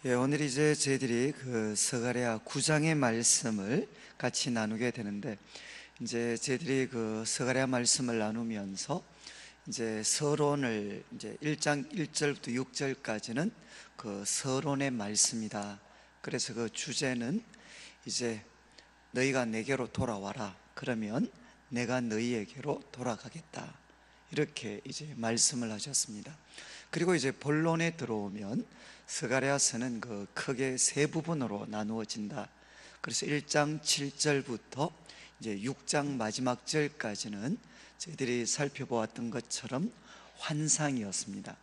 오늘 이제 저희들이 그 스가랴 9장의 말씀을 같이 나누게 되는데, 이제 저희들이 그 스가랴 말씀을 나누면서 이제 서론을 이제 1장 1절부터 6절까지는 그 서론의 말씀이다. 그래서 그 주제는 이제 너희가 내게로 돌아와라. 그러면 내가 너희에게로 돌아가겠다. 이렇게 이제 말씀을 하셨습니다. 그리고 이제 본론에 들어오면 스가랴서는 그 크게 세 부분으로 나누어진다. 그래서 1장 7절부터 이제 6장 마지막 절까지는 저희들이 살펴보았던 것처럼 환상이었습니다.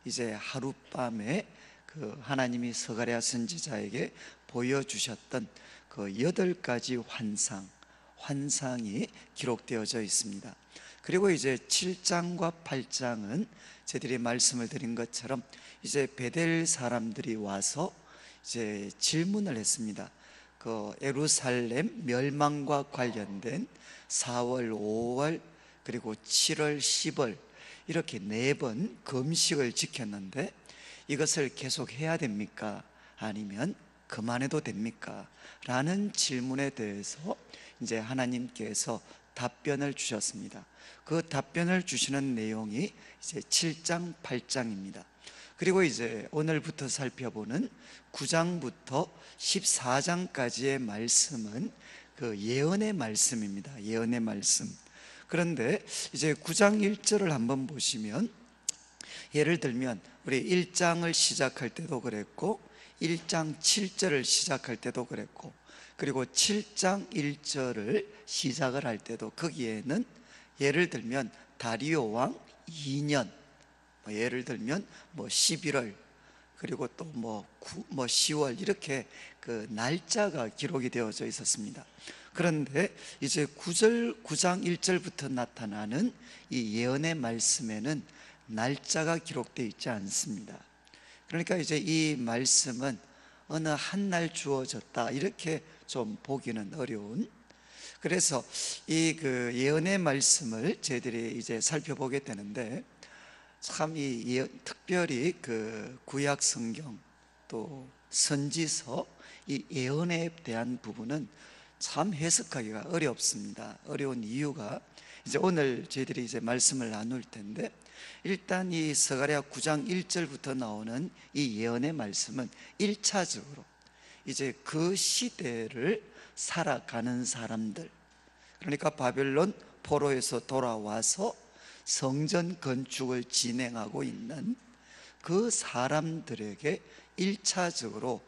이제 하룻밤에 그 하나님이 스가랴 선지자에게 보여주셨던 그 8가지 환상이 기록되어져 있습니다. 그리고 이제 7장과 8장은 저희들이 말씀을 드린 것처럼 이제 베델 사람들이 와서 이제 질문을 했습니다. 그 예루살렘 멸망과 관련된 4월, 5월, 그리고 7월, 10월 이렇게 4번 금식을 지켰는데 이것을 계속 해야 됩니까? 아니면 그만해도 됩니까? 라는 질문에 대해서 이제 하나님께서 답변을 주셨습니다. 그 답변을 주시는 내용이 이제 7장, 8장입니다. 그리고 이제 오늘부터 살펴보는 9장부터 14장까지의 말씀은 그 예언의 말씀입니다. 예언의 말씀. 그런데 이제 9장 1절을 한번 보시면, 예를 들면 우리 1장을 시작할 때도 그랬고 1장 7절을 시작할 때도 그랬고, 그리고 7장 1절을 시작을 할 때도 거기에는 예를 들면 다리오 왕 2년, 예를 들면 11월, 그리고 또 10월 이렇게 그 날짜가 기록이 되어져 있었습니다. 그런데 이제 9장 1절부터 나타나는 이 예언의 말씀에는 날짜가 기록되어 있지 않습니다. 그러니까 이제 이 말씀은 어느 한 날 주어졌다 이렇게 좀 보기는 어려운, 그래서 이 그 예언의 말씀을 저희들이 이제 살펴보게 되는데, 참 특별히 그 구약 성경 또 선지서 이 예언에 대한 부분은 참 해석하기가 어렵습니다. 어려운 이유가 이제 오늘 저희들이 이제 말씀을 나눌 텐데, 일단 이 스가랴 9장 1절부터 나오는 이 예언의 말씀은 1차적으로 이제 그 시대를 살아가는 사람들, 그러니까 바벨론 포로에서 돌아와서 성전 건축을 진행하고 있는 그 사람들에게 1차적으로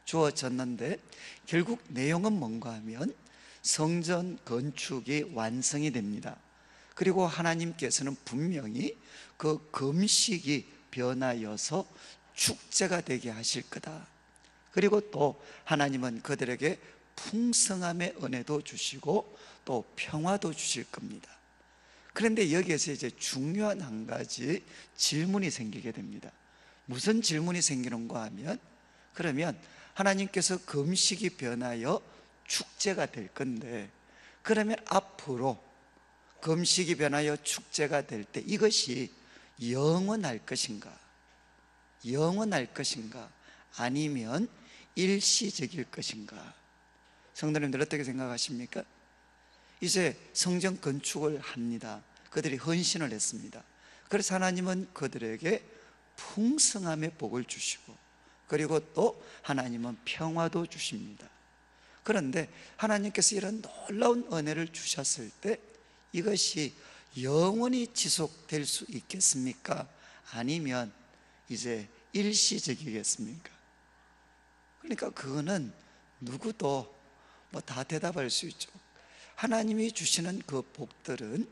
주어졌는데 결국 내용은 뭔가 하면 성전 건축이 완성이 됩니다. 그리고 하나님께서는 분명히 그 금식이 변하여서 축제가 되게 하실 거다. 그리고 또 하나님은 그들에게 풍성함의 은혜도 주시고 또 평화도 주실 겁니다. 그런데 여기에서 이제 중요한 한 가지 질문이 생기게 됩니다. 무슨 질문이 생기는가 하면, 그러면 하나님께서 금식이 변하여 축제가 될 건데, 그러면 앞으로 금식이 변하여 축제가 될 때 이것이 영원할 것인가? 아니면 일시적일 것인가? 성도님들 어떻게 생각하십니까? 이제 성전 건축을 합니다. 그들이 헌신을 했습니다. 그래서 하나님은 그들에게 풍성함의 복을 주시고, 그리고 또 하나님은 평화도 주십니다. 그런데 하나님께서 이런 놀라운 은혜를 주셨을 때 이것이 영원히 지속될 수 있겠습니까? 아니면 이제 일시적이겠습니까? 그러니까 그거는 누구도 다 대답할 수 있죠. 하나님이 주시는 그 복들은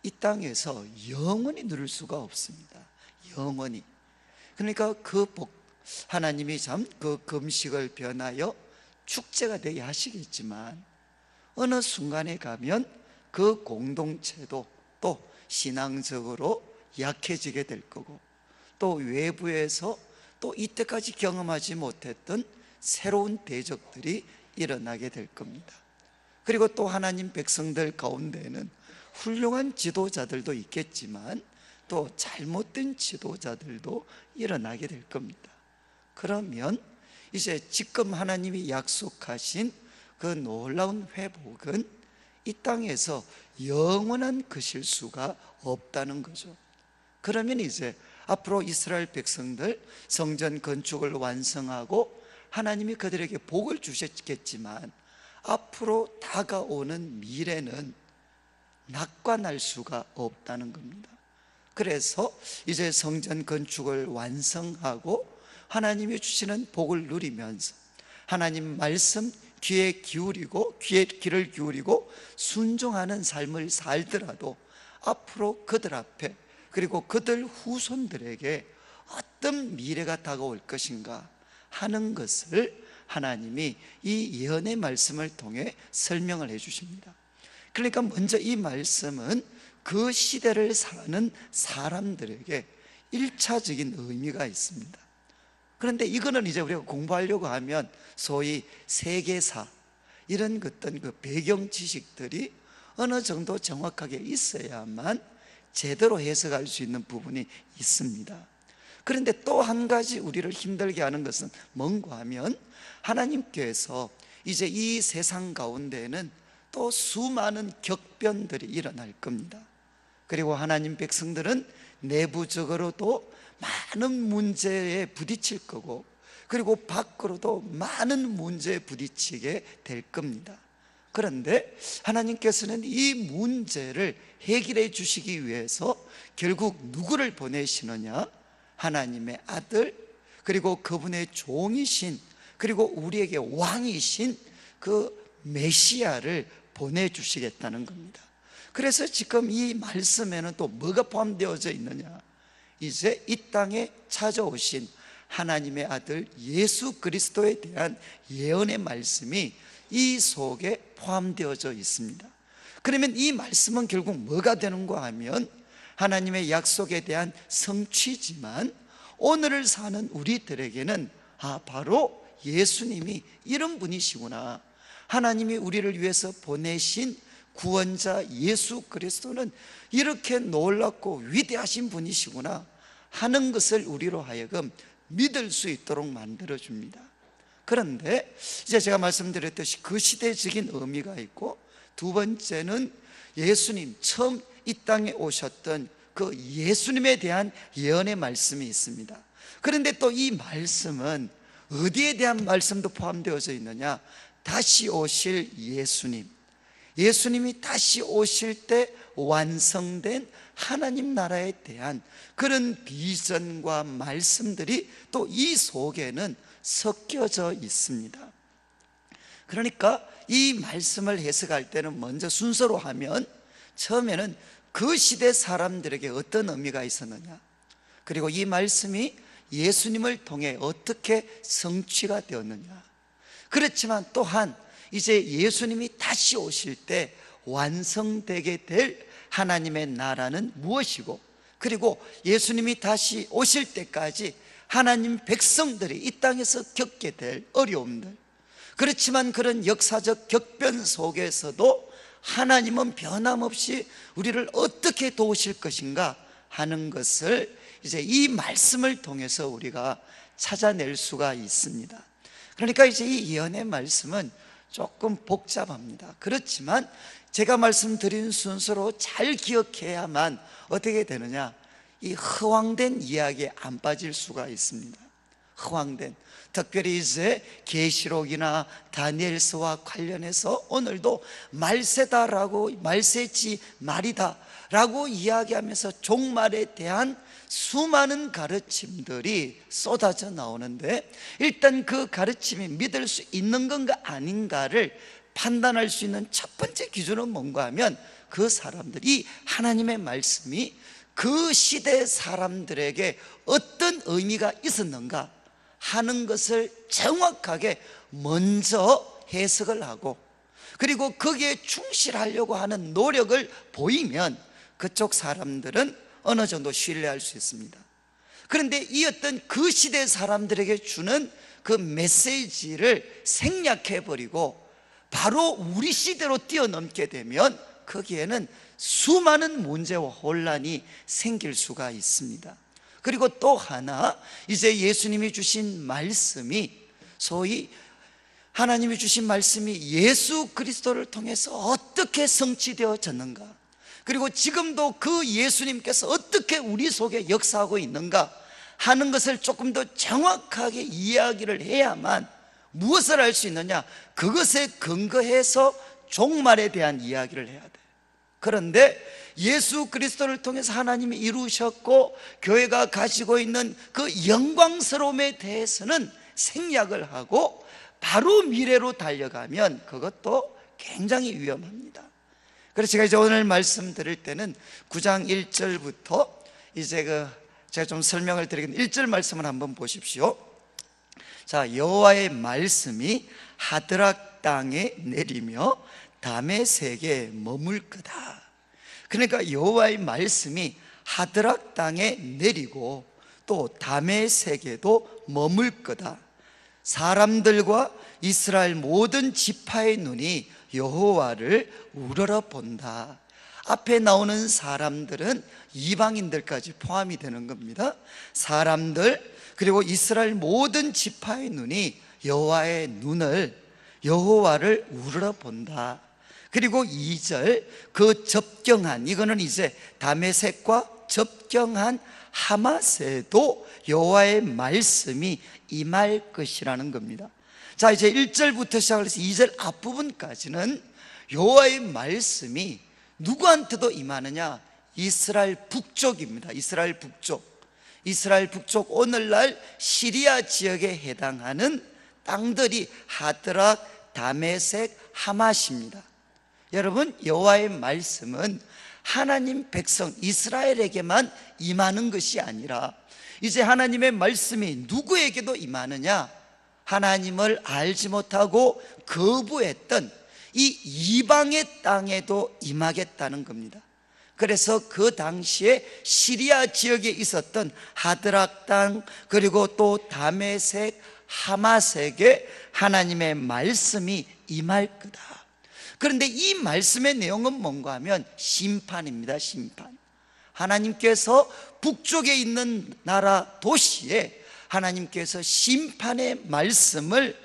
이 땅에서 영원히 누릴 수가 없습니다. 영원히. 그러니까 그 복, 하나님이 참 그 금식을 변하여 축제가 되게 하시겠지만 어느 순간에 가면 그 공동체도 또 신앙적으로 약해지게 될 거고, 또 외부에서 또 이때까지 경험하지 못했던 새로운 대적들이 일어나게 될 겁니다. 그리고 또 하나님 백성들 가운데는 훌륭한 지도자들도 있겠지만 또 잘못된 지도자들도 일어나게 될 겁니다. 그러면 이제 지금 하나님이 약속하신 그 놀라운 회복은 이 땅에서 영원한 것일 수가 없다는 거죠. 그러면 이제 앞으로 이스라엘 백성들 성전 건축을 완성하고 하나님이 그들에게 복을 주셨겠지만 앞으로 다가오는 미래는 낙관할 수가 없다는 겁니다. 그래서 이제 성전 건축을 완성하고 하나님이 주시는 복을 누리면서 하나님 말씀 귀를 기울이고 순종하는 삶을 살더라도 앞으로 그들 앞에 그리고 그들 후손들에게 어떤 미래가 다가올 것인가 하는 것을 하나님이 이 예언의 말씀을 통해 설명을 해 주십니다. 그러니까 먼저 이 말씀은 그 시대를 사는 사람들에게 1차적인 의미가 있습니다. 그런데 이거는 이제 우리가 공부하려고 하면 소위 세계사 이런 어떤 그 배경 지식들이 어느 정도 정확하게 있어야만 제대로 해석할 수 있는 부분이 있습니다. 그런데 또 한 가지 우리를 힘들게 하는 것은 뭔가 하면 하나님께서 이제 이 세상 가운데에는 또 수많은 격변들이 일어날 겁니다. 그리고 하나님 백성들은 내부적으로도 많은 문제에 부딪힐 거고 그리고 밖으로도 많은 문제에 부딪히게 될 겁니다. 그런데 하나님께서는 이 문제를 해결해 주시기 위해서 결국 누구를 보내시느냐? 하나님의 아들 그리고 그분의 종이신 그리고 우리에게 왕이신 그 메시아를 보내주시겠다는 겁니다. 그래서 지금 이 말씀에는 또 뭐가 포함되어져 있느냐? 이제 이 땅에 찾아오신 하나님의 아들 예수 그리스도에 대한 예언의 말씀이 이 속에 포함되어져 있습니다. 그러면 이 말씀은 결국 뭐가 되는가 하면 하나님의 약속에 대한 성취지만 오늘을 사는 우리들에게는 바로 예수님이 이런 분이시구나, 하나님이 우리를 위해서 보내신 구원자 예수 그리스도는 이렇게 놀랍고 위대하신 분이시구나 하는 것을 우리로 하여금 믿을 수 있도록 만들어줍니다. 그런데 이제 제가 말씀드렸듯이 그 시대적인 의미가 있고, 두 번째는 예수님 처음 이 땅에 오셨던 그 예수님에 대한 예언의 말씀이 있습니다. 그런데 또 이 말씀은 어디에 대한 말씀도 포함되어져 있느냐? 다시 오실 예수님, 예수님이 다시 오실 때 완성된 하나님 나라에 대한 그런 비전과 말씀들이 또 이 속에는 섞여져 있습니다. 그러니까 이 말씀을 해석할 때는 먼저 순서로 하면 처음에는 그 시대 사람들에게 어떤 의미가 있었느냐, 그리고 이 말씀이 예수님을 통해 어떻게 성취가 되었느냐. 그렇지만 또한 이제 예수님이 다시 오실 때 완성되게 될 하나님의 나라는 무엇이고, 그리고 예수님이 다시 오실 때까지 하나님 백성들이 이 땅에서 겪게 될 어려움들, 그렇지만 그런 역사적 격변 속에서도 하나님은 변함없이 우리를 어떻게 도우실 것인가 하는 것을 이제 이 말씀을 통해서 우리가 찾아낼 수가 있습니다. 그러니까 이제 이 예언의 말씀은 조금 복잡합니다. 그렇지만 제가 말씀드린 순서로 잘 기억해야만 어떻게 되느냐, 이 허황된 이야기에 안 빠질 수가 있습니다. 허황된, 특별히 이제 계시록이나 다니엘서와 관련해서 오늘도 말세다라고, 말세지 말이다 라고 이야기하면서 종말에 대한 수많은 가르침들이 쏟아져 나오는데, 일단 그 가르침이 믿을 수 있는 건가 아닌가를 판단할 수 있는 첫 번째 기준은 뭔가 하면, 그 사람들이 하나님의 말씀이 그 시대 사람들에게 어떤 의미가 있었는가 하는 것을 정확하게 먼저 해석을 하고, 그리고 거기에 충실하려고 하는 노력을 보이면 그쪽 사람들은 어느 정도 신뢰할 수 있습니다. 그런데 이 어떤 그 시대 사람들에게 주는 그 메시지를 생략해버리고 바로 우리 시대로 뛰어넘게 되면 거기에는 수많은 문제와 혼란이 생길 수가 있습니다. 그리고 또 하나, 이제 예수님이 주신 말씀이, 소위 하나님이 주신 말씀이 예수 그리스도를 통해서 어떻게 성취되어졌는가, 그리고 지금도 그 예수님께서 어떻게 우리 속에 역사하고 있는가 하는 것을 조금 더 정확하게 이야기를 해야만 무엇을 할 수 있느냐, 그것에 근거해서 종말에 대한 이야기를 해야 돼. 그런데 예수 그리스도를 통해서 하나님이 이루셨고 교회가 가지고 있는 그 영광스러움에 대해서는 생략을 하고 바로 미래로 달려가면 그것도 굉장히 위험합니다. 그래서 제가 이제 오늘 말씀드릴 때는 9장 1절부터 이제 제가 좀 설명을 드리겠는데, 1절 말씀을 한번 보십시오. 자, 여호와의 말씀이 하드락 땅에 내리며 다메섹에 머물 거다. 그러니까 여호와의 말씀이 하드락 땅에 내리고 또 다메섹에도 머물 거다. 사람들과 이스라엘 모든 지파의 눈이 여호와를 우러러 본다. 앞에 나오는 사람들은 이방인들까지 포함이 되는 겁니다. 사람들, 그리고 이스라엘 모든 지파의 눈이 여호와를 우러러 본다. 그리고 2절, 그 접경한, 이거는 이제 다메섹과 접경한 하마세도 여호와의 말씀이 임할 것이라는 겁니다. 자, 이제 1절부터 시작을 해서 2절 앞부분까지는 여호와의 말씀이 누구한테도 임하느냐? 이스라엘 북쪽입니다. 이스라엘 북쪽, 오늘날 시리아 지역에 해당하는 땅들이 하드락, 다메섹, 하맛입니다. 여러분, 여호와의 말씀은 하나님 백성 이스라엘에게만 임하는 것이 아니라 이제 하나님의 말씀이 누구에게도 임하느냐? 하나님을 알지 못하고 거부했던 이 이방의 땅에도 임하겠다는 겁니다. 그래서 그 당시에 시리아 지역에 있었던 하드락 땅, 그리고 또 다메섹, 하마섹에 하나님의 말씀이 임할 거다. 그런데 이 말씀의 내용은 뭔가 하면 심판입니다. 심판. 하나님께서 북쪽에 있는 나라 도시에 하나님께서 심판의 말씀을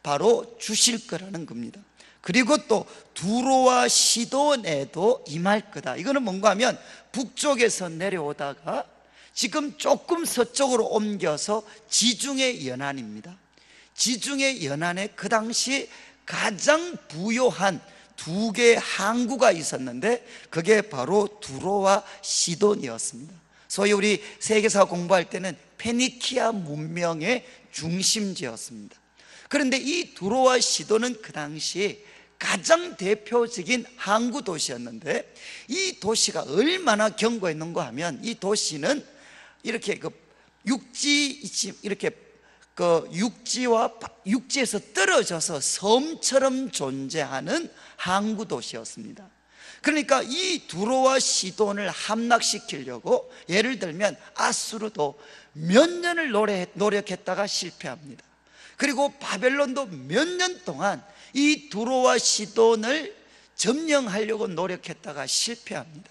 바로 주실 거라는 겁니다. 그리고 또 두로와 시돈에도 임할 거다. 이거는 뭔가 하면 북쪽에서 내려오다가 지금 조금 서쪽으로 옮겨서 지중해 연안입니다. 지중해 연안에 그 당시 가장 부요한 두 개의 항구가 있었는데 그게 바로 두로와 시돈이었습니다. 소위 우리 세계사 공부할 때는 페니키아 문명의 중심지였습니다. 그런데 이 두로와 시돈은 그 당시 가장 대표적인 항구 도시였는데, 이 도시가 얼마나 견고했는가 하면 이 도시는 이렇게 육지에서 떨어져서 섬처럼 존재하는 항구 도시였습니다. 그러니까 이 두로와 시돈을 함락시키려고, 예를 들면 아수르도 몇 년을 노력했다가 실패합니다. 그리고 바벨론도 몇 년 동안 이 두로와 시돈을 점령하려고 노력했다가 실패합니다.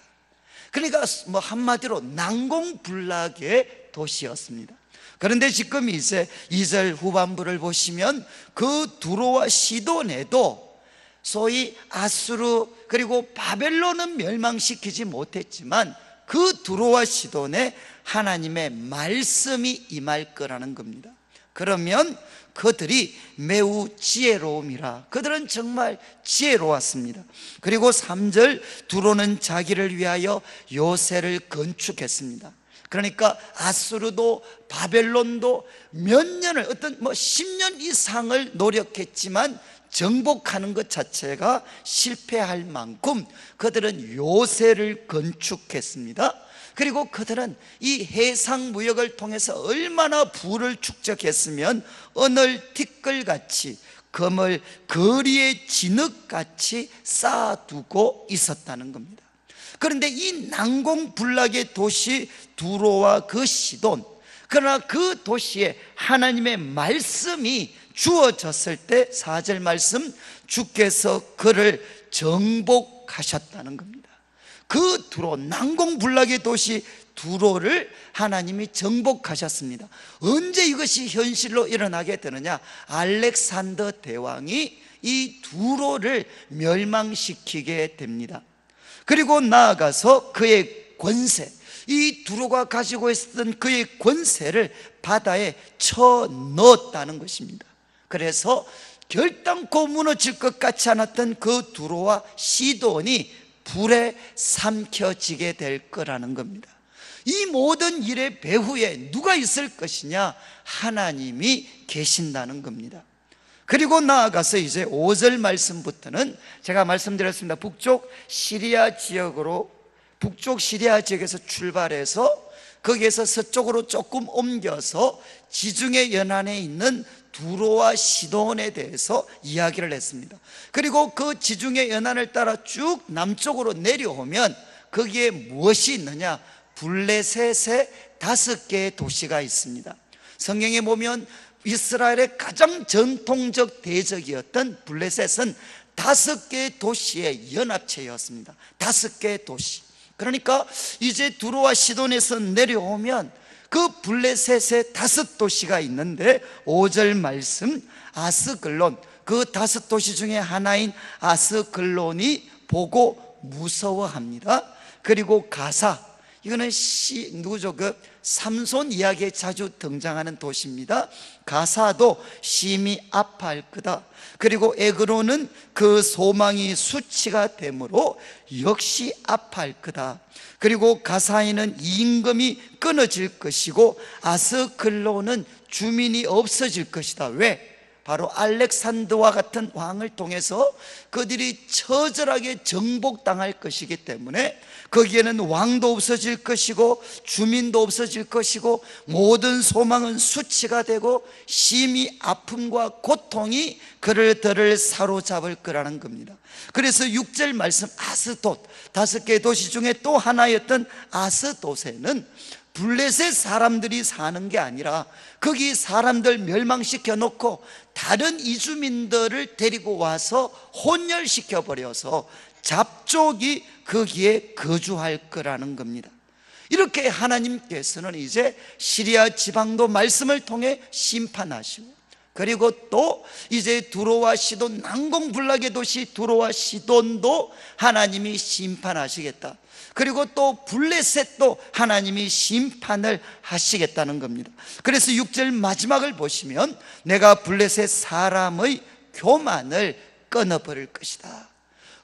그러니까 한마디로 난공불락의 도시였습니다. 그런데 지금 이제 2절 후반부를 보시면 그 두로와 시돈에도 소위 아수르 그리고 바벨론은 멸망시키지 못했지만 그 두로와 시돈에 하나님의 말씀이 임할 거라는 겁니다. 그러면 그들이 매우 지혜로움이라, 그들은 정말 지혜로웠습니다. 그리고 3절, 두로는 자기를 위하여 요새를 건축했습니다. 그러니까 아수르도 바벨론도 몇 년을, 어떤 10년 이상을 노력했지만 정복하는 것 자체가 실패할 만큼 그들은 요새를 건축했습니다. 그리고 그들은 이 해상 무역을 통해서 얼마나 부를 축적했으면 언을 티끌같이, 금을 거리의 진흙같이 쌓아두고 있었다는 겁니다. 그런데 이 난공불락의 도시 두로와 그 시돈, 그러나 그 도시에 하나님의 말씀이 주어졌을 때 4절 말씀, 주께서 그를 정복하셨다는 겁니다. 그 두로, 난공불락의 도시 두로를 하나님이 정복하셨습니다. 언제 이것이 현실로 일어나게 되느냐? 알렉산더 대왕이 이 두로를 멸망시키게 됩니다. 그리고 나아가서 그의 권세, 이 두로가 가지고 있었던 그의 권세를 바다에 쳐 넣었다는 것입니다. 그래서 결단코 무너질 것 같지 않았던 그 두로와 시돈이 불에 삼켜지게 될 거라는 겁니다. 이 모든 일의 배후에 누가 있을 것이냐? 하나님이 계신다는 겁니다. 그리고 나아가서 이제 5절 말씀부터는 제가 말씀드렸습니다. 북쪽 시리아 지역에서 출발해서 거기에서 서쪽으로 조금 옮겨서 지중해 연안에 있는 두로와 시돈에 대해서 이야기를 했습니다. 그리고 그 지중해 연안을 따라 쭉 남쪽으로 내려오면 거기에 무엇이 있느냐? 블레셋의 5개의 도시가 있습니다. 성경에 보면 이스라엘의 가장 전통적 대적이었던 블레셋은 5개의 도시의 연합체였습니다. 5개의 도시. 그러니까 이제 두로와 시돈에서 내려오면 그 블레셋의 5도시가 있는데 5절 말씀, 아스글론, 그 5도시 중에 하나인 아스글론이 보고 무서워합니다. 그리고 가사, 이거는 누구죠? 삼손 이야기에 자주 등장하는 도시입니다. 가사도 심히 아파할 거다. 그리고 에그로는 그 소망이 수치가 되므로 역시 아파할 거다. 그리고 가사에는 임금이 끊어질 것이고 아스글론은 주민이 없어질 것이다. 왜? 바로 알렉산더와 같은 왕을 통해서 그들이 처절하게 정복당할 것이기 때문에 거기에는 왕도 없어질 것이고 주민도 없어질 것이고 모든 소망은 수치가 되고 심히 아픔과 고통이 그들을 사로잡을 거라는 겁니다. 그래서 6절 말씀, 아스돗, 5개의 도시 중에 또 하나였던 아스돗에는 블레셋 사람들이 사는 게 아니라 거기 사람들 멸망시켜 놓고 다른 이주민들을 데리고 와서 혼혈시켜 버려서 잡족이 거기에 거주할 거라는 겁니다. 이렇게 하나님께서는 이제 시리아 지방도 말씀을 통해 심판하시고, 그리고 또 이제 두로와 시돈, 난공불락의 도시 두로와 시돈도 하나님이 심판하시겠다. 그리고 또 블레셋도 하나님이 심판을 하시겠다는 겁니다. 그래서 6절 마지막을 보시면 내가 블레셋 사람의 교만을 끊어버릴 것이다.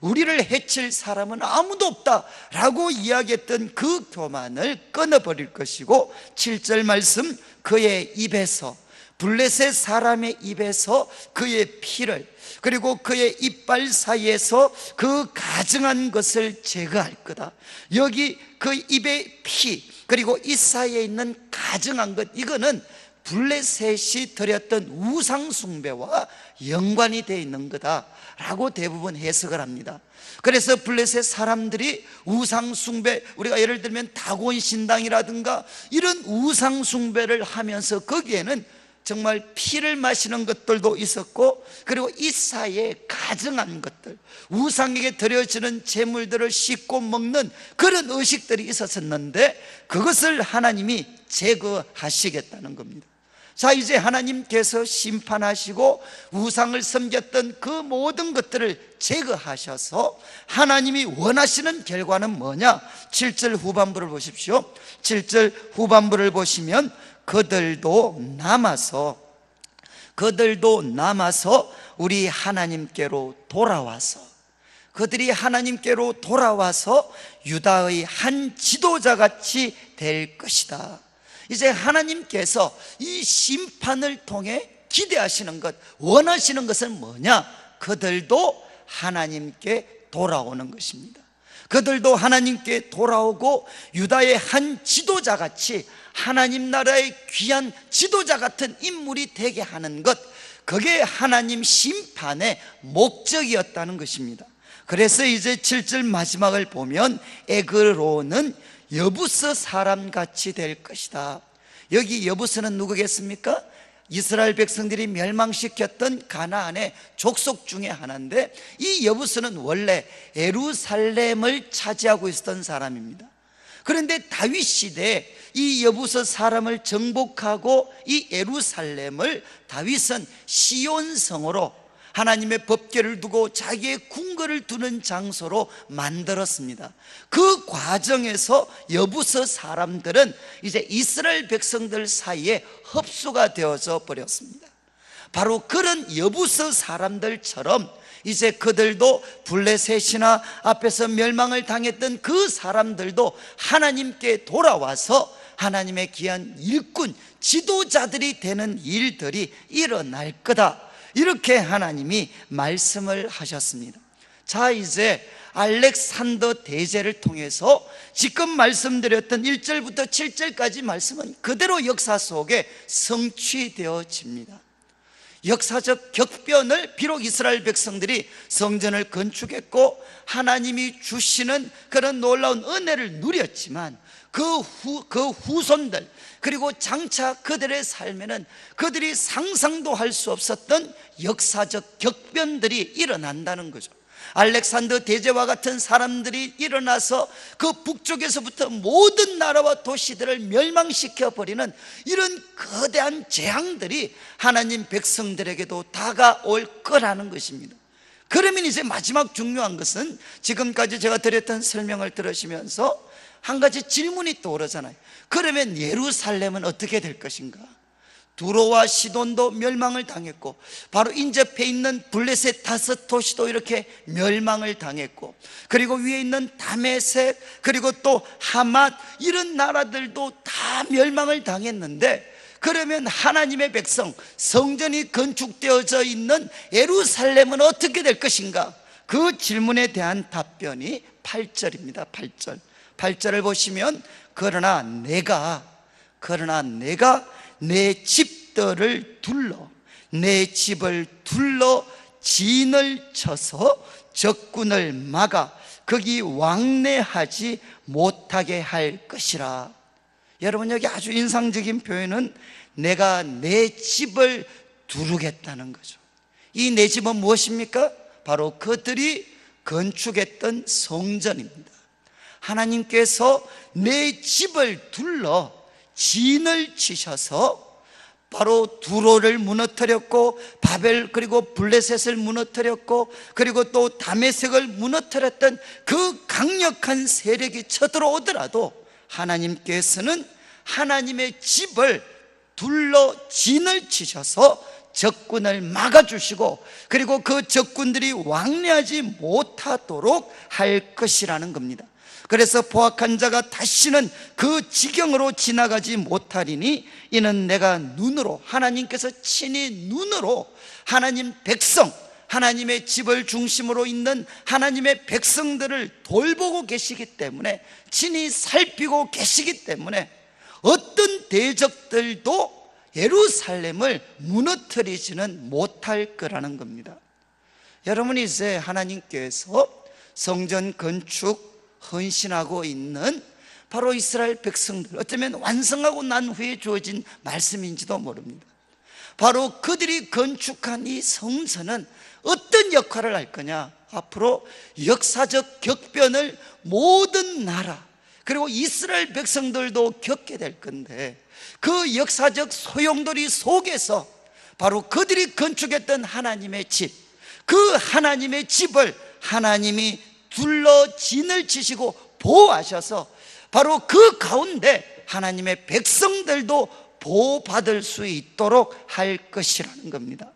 우리를 해칠 사람은 아무도 없다라고 이야기했던 그 교만을 끊어버릴 것이고, 7절 말씀, 그의 입에서, 블레셋 사람의 입에서 그의 피를, 그리고 그의 이빨 사이에서 그 가증한 것을 제거할 거다. 여기 그 입의 피, 그리고 이 사이에 있는 가증한 것, 이거는 블레셋이 드렸던 우상 숭배와 연관이 되어 있는 거다라고 대부분 해석을 합니다. 그래서 블레셋 사람들이 우상 숭배, 우리가 예를 들면 다곤 신당이라든가 이런 우상 숭배를 하면서 거기에는 정말 피를 마시는 것들도 있었고, 그리고 이 사이에 가증한 것들, 우상에게 드려지는 제물들을 씻고 먹는 그런 의식들이 있었는데 그것을 하나님이 제거하시겠다는 겁니다. 자, 이제 하나님께서 심판하시고 우상을 섬겼던 그 모든 것들을 제거하셔서 하나님이 원하시는 결과는 뭐냐? 7절 후반부를 보십시오. 7절 후반부를 보시면 그들도 남아서 우리 하나님께로 돌아와서, 그들이 하나님께로 돌아와서 유다의 한 지도자같이 될 것이다. 이제 하나님께서 이 심판을 통해 기대하시는 것, 원하시는 것은 뭐냐? 그들도 하나님께 돌아오는 것입니다. 그들도 하나님께 돌아오고 유다의 한 지도자같이 하나님 나라의 귀한 지도자 같은 인물이 되게 하는 것, 그게 하나님 심판의 목적이었다는 것입니다. 그래서 이제 7절 마지막을 보면 에그로는 여부스 사람같이 될 것이다. 여기 여부스는 누구겠습니까? 이스라엘 백성들이 멸망시켰던 가나안의 족속 중에 하나인데, 이 여부스는 원래 예루살렘을 차지하고 있었던 사람입니다. 그런데 다윗 시대에 이 여부스 사람을 정복하고 이 예루살렘을 다윗은 시온성으로 하나님의 법궤를 두고 자기의 궁궐을 두는 장소로 만들었습니다. 그 과정에서 여부스 사람들은 이제 이스라엘 백성들 사이에 흡수가 되어져 버렸습니다. 바로 그런 여부스 사람들처럼 이제 그들도 블레셋이나 앞에서 멸망을 당했던 그 사람들도 하나님께 돌아와서 하나님의 귀한 일꾼, 지도자들이 되는 일들이 일어날 거다, 이렇게 하나님이 말씀을 하셨습니다. 자, 이제 알렉산더 대제를 통해서 지금 말씀드렸던 1절부터 7절까지 말씀은 그대로 역사 속에 성취되어집니다. 역사적 격변을, 비록 이스라엘 백성들이 성전을 건축했고 하나님이 주시는 그런 놀라운 은혜를 누렸지만 그 후손들, 그리고 장차 그들의 삶에는 그들이 상상도 할 수 없었던 역사적 격변들이 일어난다는 거죠. 알렉산더 대제와 같은 사람들이 일어나서 그 북쪽에서부터 모든 나라와 도시들을 멸망시켜 버리는 이런 거대한 재앙들이 하나님 백성들에게도 다가올 거라는 것입니다. 그러면 이제 마지막 중요한 것은, 지금까지 제가 드렸던 설명을 들으시면서 한 가지 질문이 떠오르잖아요. 그러면 예루살렘은 어떻게 될 것인가? 두로와 시돈도 멸망을 당했고, 바로 인접해 있는 블레셋 5도시도 이렇게 멸망을 당했고, 그리고 위에 있는 다메섹, 그리고 또 하맛, 이런 나라들도 다 멸망을 당했는데, 그러면 하나님의 백성, 성전이 건축되어져 있는 예루살렘은 어떻게 될 것인가? 그 질문에 대한 답변이 8절입니다. 8절을 보시면, 그러나 내가 내 집들을 둘러, 내 집을 둘러 진을 쳐서 적군을 막아 거기 왕래하지 못하게 할 것이라. 여러분, 여기 아주 인상적인 표현은 내가 내 집을 두르겠다는 거죠. 이 내 집은 무엇입니까? 바로 그들이 건축했던 성전입니다. 하나님께서 내 집을 둘러 진을 치셔서 바로 두로를 무너뜨렸고, 바벨 그리고 블레셋을 무너뜨렸고, 그리고 또 다메섹을 무너뜨렸던 그 강력한 세력이 쳐들어오더라도 하나님께서는 하나님의 집을 둘러 진을 치셔서 적군을 막아주시고, 그리고 그 적군들이 왕래하지 못하도록 할 것이라는 겁니다. 그래서 포악한 자가 다시는 그 지경으로 지나가지 못하리니 이는 내가 눈으로, 하나님께서 친히 눈으로 하나님 백성, 하나님의 집을 중심으로 있는 하나님의 백성들을 돌보고 계시기 때문에, 친히 살피고 계시기 때문에 어떤 대적들도 예루살렘을 무너뜨리지는 못할 거라는 겁니다. 여러분이 이제 하나님께서 성전 건축 헌신하고 있는 바로 이스라엘 백성들, 어쩌면 완성하고 난 후에 주어진 말씀인지도 모릅니다. 바로 그들이 건축한 이 성전은 어떤 역할을 할 거냐? 앞으로 역사적 격변을 모든 나라, 그리고 이스라엘 백성들도 겪게 될 건데, 그 역사적 소용돌이 속에서 바로 그들이 건축했던 하나님의 집, 그 하나님의 집을 하나님이 둘러 진을 치시고 보호하셔서 바로 그 가운데 하나님의 백성들도 보호받을 수 있도록 할 것이라는 겁니다.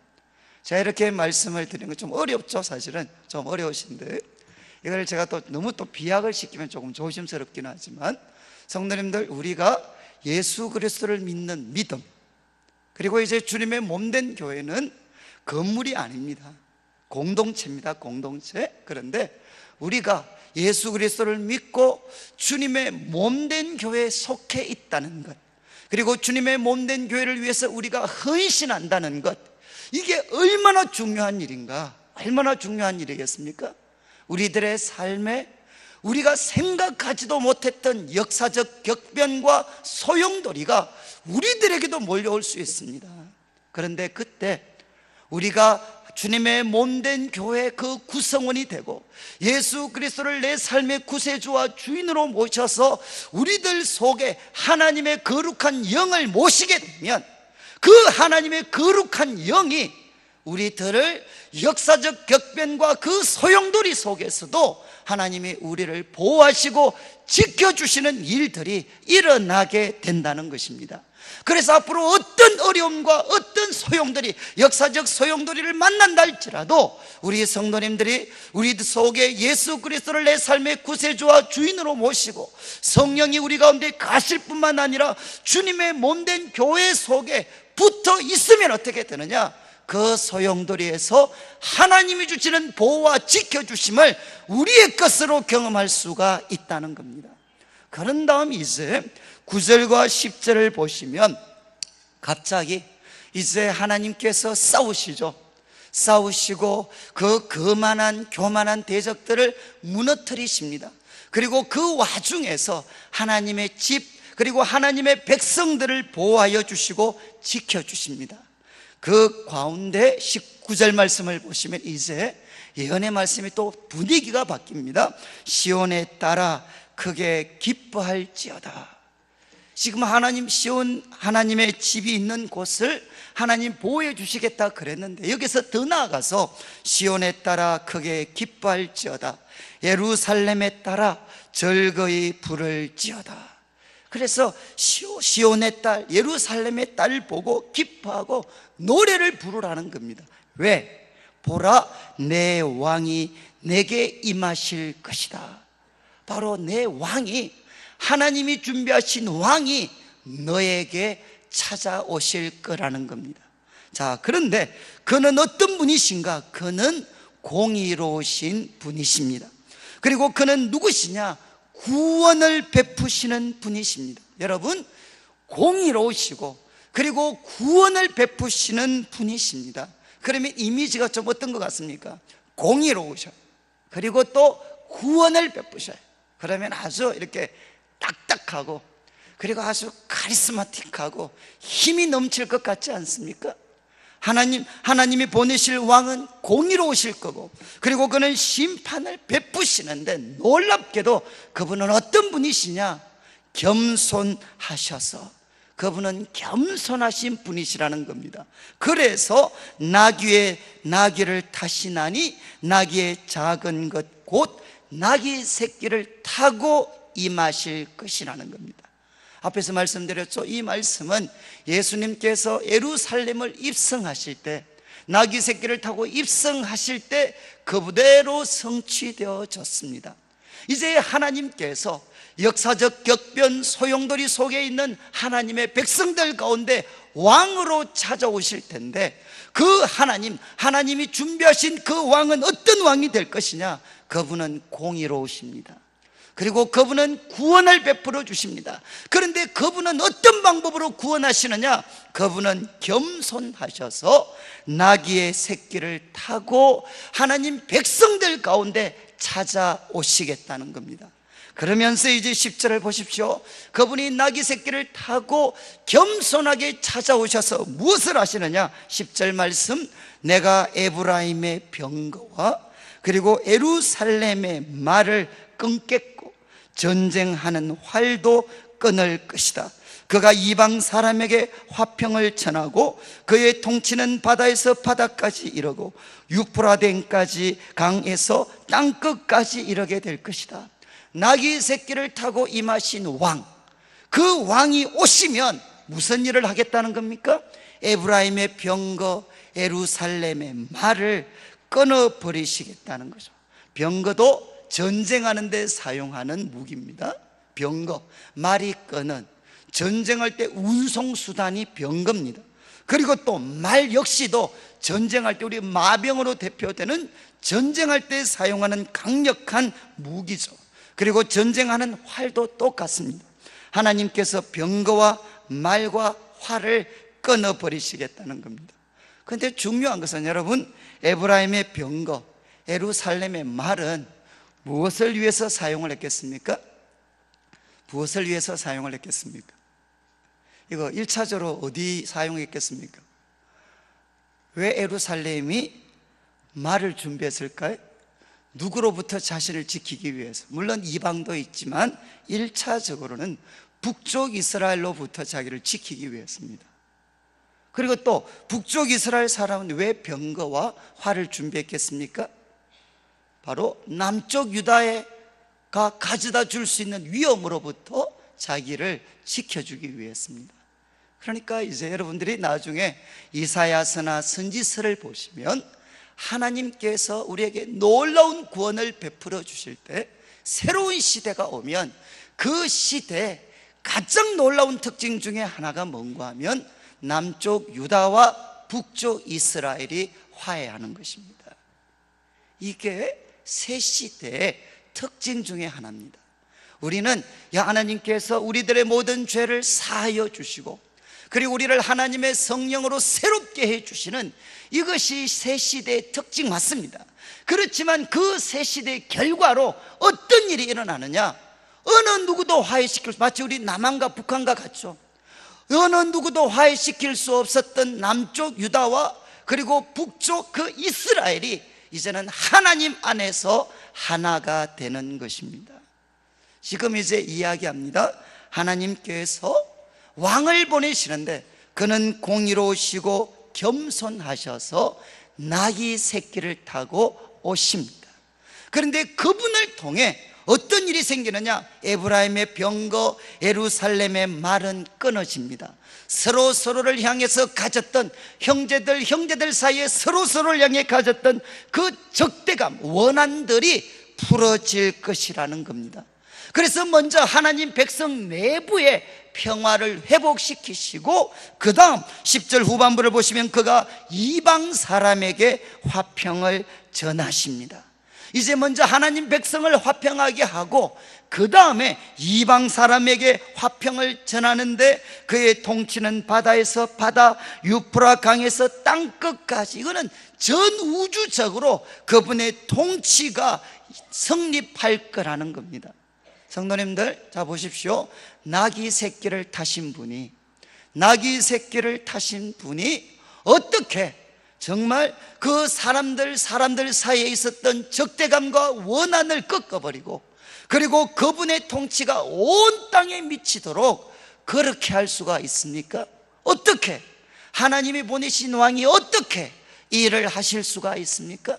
제가 이렇게 말씀을 드리는 건 좀 어렵죠. 사실은 좀 어려우신데, 이걸 제가 또 너무 비약을 시키면 조금 조심스럽긴 하지만, 성도님들, 우리가 예수 그리스도를 믿는 믿음, 그리고 이제 주님의 몸된 교회는 건물이 아닙니다. 공동체입니다. 공동체. 그런데 우리가 예수 그리스도를 믿고 주님의 몸된 교회에 속해 있다는 것, 그리고 주님의 몸된 교회를 위해서 우리가 헌신한다는 것, 이게 얼마나 중요한 일인가? 얼마나 중요한 일이겠습니까? 우리들의 삶에 우리가 생각하지도 못했던 역사적 격변과 소용돌이가 우리들에게도 몰려올 수 있습니다. 그런데 그때 우리가 주님의 몸된 교회 그 구성원이 되고 예수 그리스도를 내 삶의 구세주와 주인으로 모셔서 우리들 속에 하나님의 거룩한 영을 모시게 되면 그 하나님의 거룩한 영이 우리들을 역사적 격변과 그 소용돌이 속에서도 하나님이 우리를 보호하시고 지켜주시는 일들이 일어나게 된다는 것입니다. 그래서 앞으로 어떤 어려움과 어떤 소용돌이, 역사적 소용돌이를 만난다 할지라도 우리 성도님들이 우리 속에 예수 그리스도를 내 삶의 구세주와 주인으로 모시고 성령이 우리 가운데 가실 뿐만 아니라 주님의 몸된 교회 속에 붙어 있으면 어떻게 되느냐? 그 소용돌이에서 하나님이 주시는 보호와 지켜주심을 우리의 것으로 경험할 수가 있다는 겁니다. 그런 다음 이제 9절과 10절을 보시면 갑자기 이제 하나님께서 싸우시고 그 교만한 대적들을 무너뜨리십니다. 그리고 그 와중에서 하나님의 집 그리고 하나님의 백성들을 보호하여 주시고 지켜주십니다. 그 가운데 19절 말씀을 보시면 이제 예언의 말씀이 또 분위기가 바뀝니다. 시온에 따라 크게 기뻐할지어다. 지금 하나님의 집이 있는 곳을 하나님 보호해 주시겠다 그랬는데 여기서 더 나아가서 시온에 따라 크게 기뻐할지어다. 예루살렘에 따라 즐거이 부를지어다. 그래서 시온의 딸, 예루살렘의 딸을 보고 기뻐하고 노래를 부르라는 겁니다. 왜? 보라, 내 왕이 내게 임하실 것이다. 바로 내 왕이, 하나님이 준비하신 왕이 너에게 찾아오실 거라는 겁니다. 자, 그런데 그는 어떤 분이신가? 그는 공의로우신 분이십니다. 그리고 그는 누구시냐? 구원을 베푸시는 분이십니다. 여러분, 공의로우시고 그리고 구원을 베푸시는 분이십니다. 그러면 이미지가 좀 어떤 것 같습니까? 공의로우셔. 그리고 또 구원을 베푸셔요. 그러면 아주 이렇게 딱딱하고 그리고 아주 카리스마틱하고 힘이 넘칠 것 같지 않습니까? 하나님이 보내실 왕은 공의로우실 거고 그리고 그는 심판을 베푸시는데 놀랍게도 그분은 어떤 분이시냐? 겸손하셔서 그분은 겸손하신 분이시라는 겁니다. 그래서 나귀를 타시나니 나귀의 작은 것 곧 나귀 새끼를 타고 임하실 것이라는 겁니다. 앞에서 말씀드렸죠. 이 말씀은 예수님께서 예루살렘을 입성하실 때, 나귀 새끼를 타고 입성하실 때 그대로 성취되어졌습니다. 이제 하나님께서 역사적 격변 소용돌이 속에 있는 하나님의 백성들 가운데 왕으로 찾아오실 텐데 그 하나님이 준비하신 그 왕은 어떤 왕이 될 것이냐? 그분은 공의로우십니다. 그리고 그분은 구원을 베풀어 주십니다. 그런데 그분은 어떤 방법으로 구원하시느냐? 그분은 겸손하셔서 나귀의 새끼를 타고 하나님 백성들 가운데 찾아오시겠다는 겁니다. 그러면서 이제 10절을 보십시오. 그분이 나귀 새끼를 타고 겸손하게 찾아오셔서 무엇을 하시느냐? 10절 말씀, 내가 에브라임의 병거와 그리고 예루살렘의 말을 끊겠고 전쟁하는 활도 끊을 것이다. 그가 이방 사람에게 화평을 전하고 그의 통치는 바다에서 바다까지 이르고 유프라덴까지 강에서 땅끝까지 이르게 될 것이다. 나귀 새끼를 타고 임하신 왕, 그 왕이 오시면 무슨 일을 하겠다는 겁니까? 에브라임의 병거, 예루살렘의 말을 끊어버리시겠다는 거죠. 병거도 전쟁하는 데 사용하는 무기입니다. 병거, 말이 끄는, 전쟁할 때 운송수단이 병거입니다. 그리고 또 말 역시도 전쟁할 때 우리 마병으로 대표되는 전쟁할 때 사용하는 강력한 무기죠. 그리고 전쟁하는 활도 똑같습니다. 하나님께서 병거와 말과 활을 끊어버리시겠다는 겁니다. 그런데 중요한 것은 여러분, 에브라임의 병거, 예루살렘의 말은 무엇을 위해서 사용을 했겠습니까? 무엇을 위해서 사용을 했겠습니까? 이거 1차적으로 어디 사용했겠습니까? 왜 예루살렘이 말을 준비했을까요? 누구로부터 자신을 지키기 위해서. 물론 이방도 있지만 1차적으로는 북쪽 이스라엘로부터 자기를 지키기 위해서입니다. 그리고 또 북쪽 이스라엘 사람은 왜 병거와 활을 준비했겠습니까? 바로 남쪽 유다가 가져다 줄 수 있는 위험으로부터 자기를 지켜주기 위해서입니다. 그러니까 이제 여러분들이 나중에 이사야서나 선지서를 보시면 하나님께서 우리에게 놀라운 구원을 베풀어 주실 때, 새로운 시대가 오면 그 시대에 가장 놀라운 특징 중에 하나가 뭔가 하면 남쪽 유다와 북쪽 이스라엘이 화해하는 것입니다. 이게 새 시대의 특징 중에 하나입니다. 우리는 하나님께서 우리들의 모든 죄를 사하여 주시고, 그리고 우리를 하나님의 성령으로 새롭게 해주시는 이것이 새 시대의 특징 맞습니다. 그렇지만 그 새 시대의 결과로 어떤 일이 일어나느냐? 어느 누구도 화해시킬 수, 마치 우리 남한과 북한과 같죠. 어느 누구도 화해시킬 수 없었던 남쪽 유다와 그리고 북쪽 그 이스라엘이 이제는 하나님 안에서 하나가 되는 것입니다. 지금 이제 이야기합니다. 하나님께서 왕을 보내시는데 그는 공의로우시고 겸손하셔서 나귀 새끼를 타고 오십니다. 그런데 그분을 통해 어떤 일이 생기느냐? 에브라임의 병거, 예루살렘의 말은 끊어집니다. 서로를 향해서 가졌던 형제들 사이에 서로를 향해 가졌던 그 적대감, 원한들이 풀어질 것이라는 겁니다. 그래서 먼저 하나님 백성 내부의 평화를 회복시키시고, 그 다음 10절 후반부를 보시면 그가 이방 사람에게 화평을 전하십니다. 이제 먼저 하나님 백성을 화평하게 하고 그 다음에 이방 사람에게 화평을 전하는데, 그의 통치는 바다에서 바다, 유프라 강에서 땅끝까지, 이거는 전 우주적으로 그분의 통치가 성립할 거라는 겁니다. 성도님들, 자 보십시오. 나귀 새끼를 타신 분이 어떻게 정말 그 사람들 사이에 있었던 적대감과 원한을 꺾어버리고, 그리고 그분의 통치가 온 땅에 미치도록 그렇게 할 수가 있습니까? 어떻게? 하나님이 보내신 왕이 어떻게 이 일을 하실 수가 있습니까?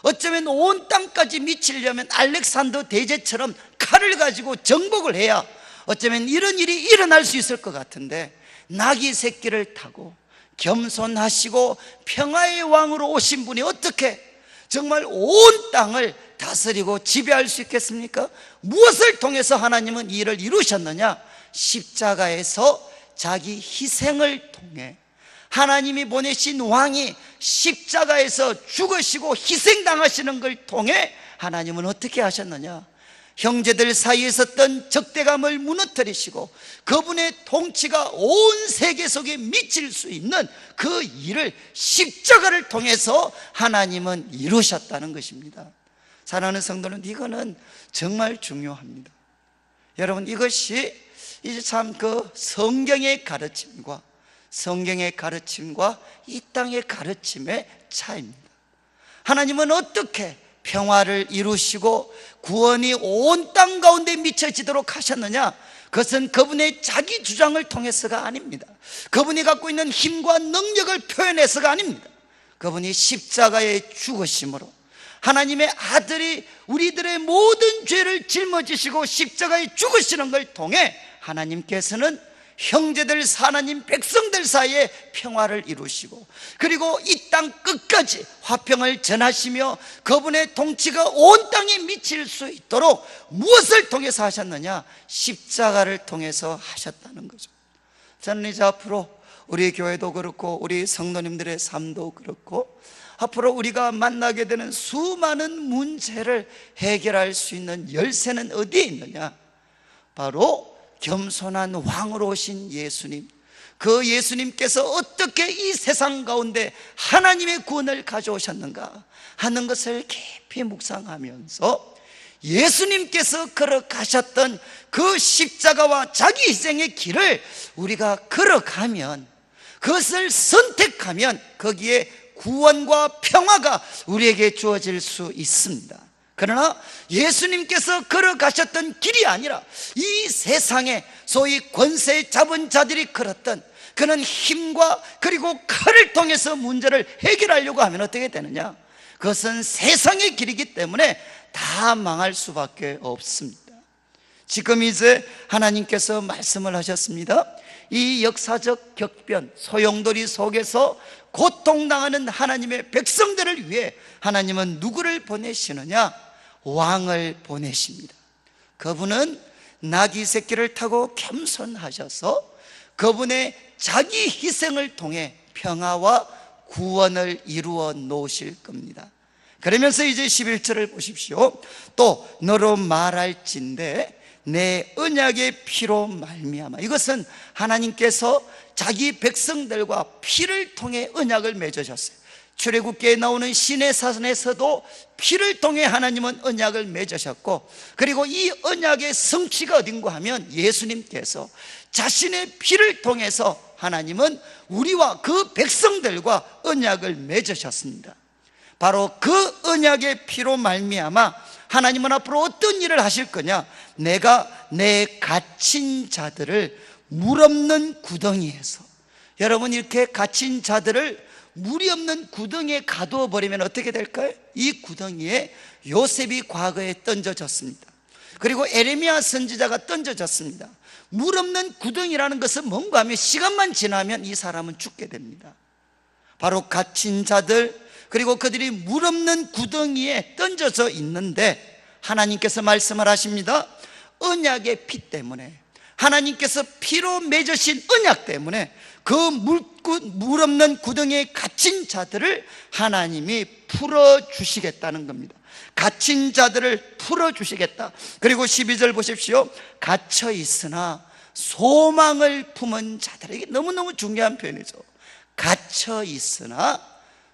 어쩌면 온 땅까지 미치려면 알렉산더 대제처럼 칼을 가지고 정복을 해야 어쩌면 이런 일이 일어날 수 있을 것 같은데, 나귀 새끼를 타고 겸손하시고 평화의 왕으로 오신 분이 어떻게 정말 온 땅을 다스리고 지배할 수 있겠습니까? 무엇을 통해서 하나님은 이 일을 이루셨느냐? 십자가에서 자기 희생을 통해, 하나님이 보내신 왕이 십자가에서 죽으시고 희생당하시는 걸 통해 하나님은 어떻게 하셨느냐? 형제들 사이에 있었던 적대감을 무너뜨리시고 그분의 통치가 온 세계 속에 미칠 수 있는 그 일을 십자가를 통해서 하나님은 이루셨다는 것입니다. 사랑하는 성도는, 이거는 정말 중요합니다. 여러분, 이것이 이제 참 그 성경의 가르침과 이 땅의 가르침의 차이입니다. 하나님은 어떻게 평화를 이루시고 구원이 온 땅 가운데 미쳐지도록 하셨느냐? 그것은 그분의 자기 주장을 통해서가 아닙니다. 그분이 갖고 있는 힘과 능력을 표현해서가 아닙니다. 그분이 십자가에 죽으심으로, 하나님의 아들이 우리들의 모든 죄를 짊어지시고 십자가에 죽으시는 걸 통해 하나님께서는 형제들, 하나님 백성들 사이에 평화를 이루시고, 그리고 이 땅 끝까지 화평을 전하시며 그분의 통치가 온 땅에 미칠 수 있도록 무엇을 통해서 하셨느냐? 십자가를 통해서 하셨다는 거죠. 저는 이제 앞으로 우리 교회도 그렇고 우리 성도님들의 삶도 그렇고 앞으로 우리가 만나게 되는 수많은 문제를 해결할 수 있는 열쇠는 어디에 있느냐? 바로 겸손한 왕으로 오신 예수님, 그 예수님께서 어떻게 이 세상 가운데 하나님의 구원을 가져오셨는가 하는 것을 깊이 묵상하면서 예수님께서 걸어가셨던 그 십자가와 자기 희생의 길을 우리가 걸어가면, 그것을 선택하면 거기에 구원과 평화가 우리에게 주어질 수 있습니다. 그러나 예수님께서 걸어가셨던 길이 아니라 이 세상에 소위 권세 잡은 자들이 걸었던 그런 힘과 그리고 칼을 통해서 문제를 해결하려고 하면 어떻게 되느냐? 그것은 세상의 길이기 때문에 다 망할 수밖에 없습니다. 지금 이제 하나님께서 말씀을 하셨습니다. 이 역사적 격변, 소용돌이 속에서 고통당하는 하나님의 백성들을 위해 하나님은 누구를 보내시느냐? 왕을 보내십니다. 그분은 나귀 새끼를 타고 겸손하셔서 그분의 자기 희생을 통해 평화와 구원을 이루어 놓으실 겁니다. 그러면서 이제 11절을 보십시오. 또 너로 말할진대 내 언약의 피로 말미암아. 이것은 하나님께서 자기 백성들과 피를 통해 언약을 맺으셨어요. 출애굽기에 나오는 시내 산에서도 피를 통해 하나님은 언약을 맺으셨고, 그리고 이 언약의 성취가 어딘가 하면 예수님께서 자신의 피를 통해서 하나님은 우리와 그 백성들과 언약을 맺으셨습니다. 바로 그 언약의 피로 말미암아 하나님은 앞으로 어떤 일을 하실 거냐? 내가 내 갇힌 자들을 물 없는 구덩이에서, 여러분 이렇게 갇힌 자들을 물이 없는 구덩이에 가두어 버리면 어떻게 될까요? 이 구덩이에 요셉이 과거에 던져졌습니다. 그리고 에레미야 선지자가 던져졌습니다. 물 없는 구덩이라는 것은 뭔가 하면 시간만 지나면 이 사람은 죽게 됩니다. 바로 갇힌 자들, 그리고 그들이 물 없는 구덩이에 던져져 있는데 하나님께서 말씀을 하십니다. 언약의 피 때문에, 하나님께서 피로 맺으신 언약 때문에 그 물 없는 구덩이에 갇힌 자들을 하나님이 풀어주시겠다는 겁니다. 갇힌 자들을 풀어주시겠다. 그리고 12절 보십시오. 갇혀 있으나 소망을 품은 자들에게, 너무너무 중요한 표현이죠. 갇혀 있으나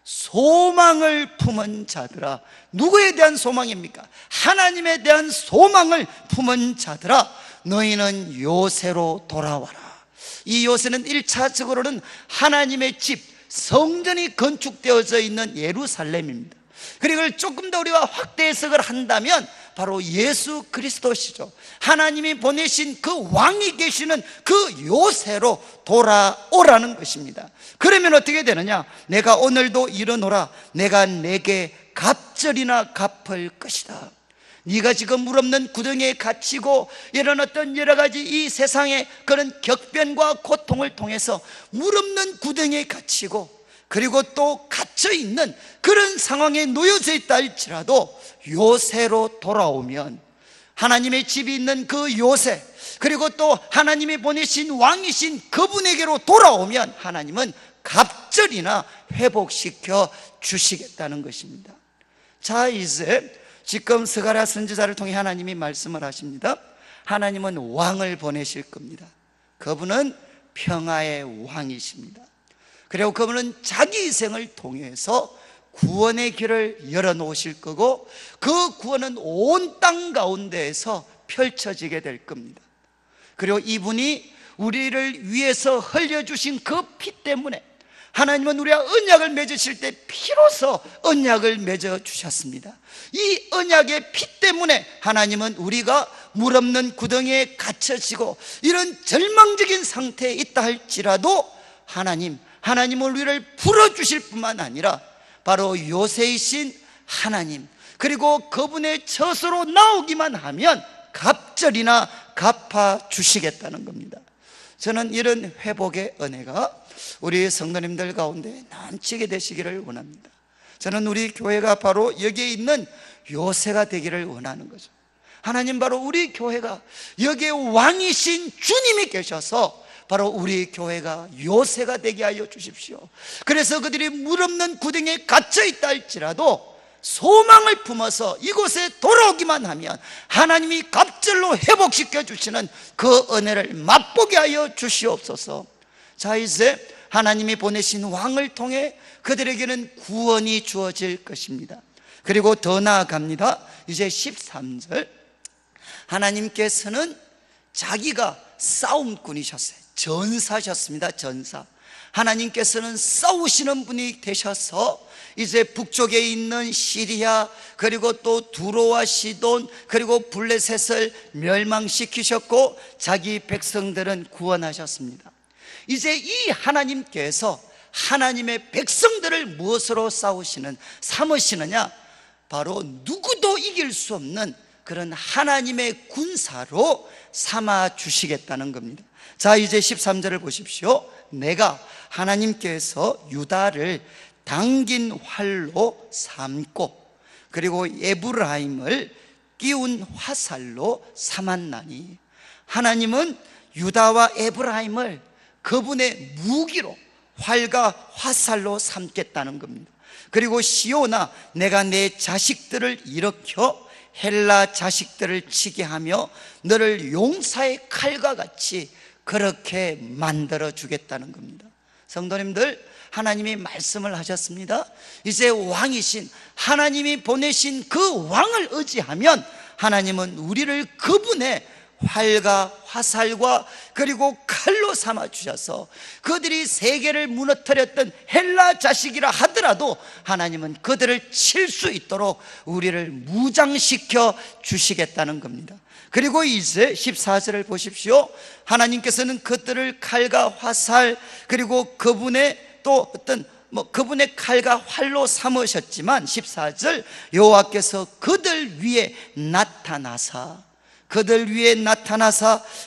소망을 품은 자들아. 누구에 대한 소망입니까? 하나님에 대한 소망을 품은 자들아, 너희는 요새로 돌아와라. 이 요새는 1차적으로는 하나님의 집, 성전이 건축되어져 있는 예루살렘입니다. 그리고 조금 더 우리가 확대 해석을 한다면 바로 예수 그리스도시죠. 하나님이 보내신 그 왕이 계시는 그 요새로 돌아오라는 것입니다. 그러면 어떻게 되느냐? 내가 오늘도 일어노라. 내가 내게 갑절이나 갚을 것이다. 네가 지금 물 없는 구덩이에 갇히고 이런 어떤 여러 가지 이 세상의 그런 격변과 고통을 통해서 물 없는 구덩이에 갇히고, 그리고 또 갇혀있는 그런 상황에 놓여져 있다 할지라도 요새로 돌아오면, 하나님의 집이 있는 그 요새, 그리고 또 하나님이 보내신 왕이신 그분에게로 돌아오면 하나님은 갑절이나 회복시켜 주시겠다는 것입니다. 자, 이제 지금 스가랴 선지자를 통해 하나님이 말씀을 하십니다. 하나님은 왕을 보내실 겁니다. 그분은 평화의 왕이십니다. 그리고 그분은 자기 희생을 통해서 구원의 길을 열어놓으실 거고, 그 구원은 온 땅 가운데에서 펼쳐지게 될 겁니다. 그리고 이분이 우리를 위해서 흘려주신 그 피 때문에 하나님은 우리와 언약을 맺으실 때 피로서 언약을 맺어주셨습니다. 이 언약의 피 때문에 하나님은 우리가 물 없는 구덩이에 갇혀지고 이런 절망적인 상태에 있다 할지라도 하나님은 우리를 풀어주실 뿐만 아니라 바로 요새이신 하나님, 그리고 그분의 젖으로 나오기만 하면 갑절이나 갚아주시겠다는 겁니다. 저는 이런 회복의 은혜가 우리 성도님들 가운데 넘치게 되시기를 원합니다. 저는 우리 교회가 바로 여기에 있는 요새가 되기를 원하는 거죠. 하나님, 바로 우리 교회가 여기에 왕이신 주님이 계셔서 바로 우리 교회가 요새가 되게 하여 주십시오. 그래서 그들이 물 없는 구덩이에 갇혀 있다 할지라도 소망을 품어서 이곳에 돌아오기만 하면 하나님이 갑절로 회복시켜 주시는 그 은혜를 맛보게 하여 주시옵소서. 자, 이제 하나님이 보내신 왕을 통해 그들에게는 구원이 주어질 것입니다. 그리고 더 나아갑니다. 이제 13절, 하나님께서는 자기가 싸움꾼이셨어요. 전사셨습니다. 전사. 하나님께서는 싸우시는 분이 되셔서 이제 북쪽에 있는 시리아, 그리고 또 두로와 시돈, 그리고 블레셋을 멸망시키셨고 자기 백성들은 구원하셨습니다. 이제 이 하나님께서 하나님의 백성들을 무엇으로 삼으시느냐? 바로 누구도 이길 수 없는 그런 하나님의 군사로 삼아 주시겠다는 겁니다. 자, 이제 13절을 보십시오. 내가 하나님께서 유다를 당긴 활로 삼고 그리고 에브라임을 끼운 화살로 삼았나니, 하나님은 유다와 에브라임을 그분의 무기로, 활과 화살로 삼겠다는 겁니다. 그리고 시온아, 내가 내 자식들을 일으켜 헬라 자식들을 치게 하며 너를 용사의 칼과 같이 그렇게 만들어 주겠다는 겁니다. 성도님들, 하나님이 말씀을 하셨습니다. 이제 왕이신 하나님이 보내신 그 왕을 의지하면 하나님은 우리를 그분의 활과 화살과 그리고 칼로 삼아 주셔서 그들이 세계를 무너뜨렸던 헬라 자식이라 하더라도 하나님은 그들을 칠 수 있도록 우리를 무장시켜 주시겠다는 겁니다. 그리고 이제 14절을 보십시오. 하나님께서는 그들을 칼과 화살 그리고 그분의 또 그분의 칼과 활로 삼으셨지만 14절, 여호와께서 그들 위에 나타나사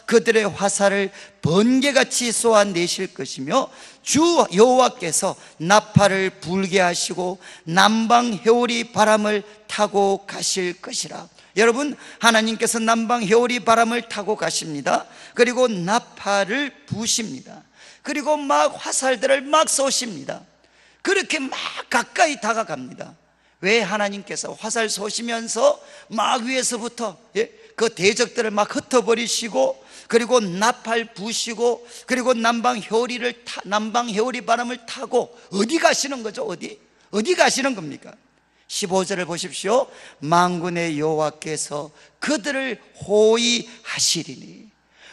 그들의 화살을 번개같이 쏘아내실 것이며 주 여호와께서 나팔을 불게 하시고 남방 회오리 바람을 타고 가실 것이라. 여러분, 하나님께서 남방 회오리 바람을 타고 가십니다. 그리고 나팔을 부십니다. 그리고 막 화살들을 막 쏘십니다. 그렇게 막 가까이 다가갑니다. 왜 하나님께서 화살 쏘시면서 막 위에서부터 그 대적들을 막 흩어버리시고 그리고 나팔 부시고 그리고 남방 회오리 바람을 타고 어디 가시는 거죠? 어디 가시는 겁니까? 15절을 보십시오. 만군의 여호와께서 그들을 호위하시리니.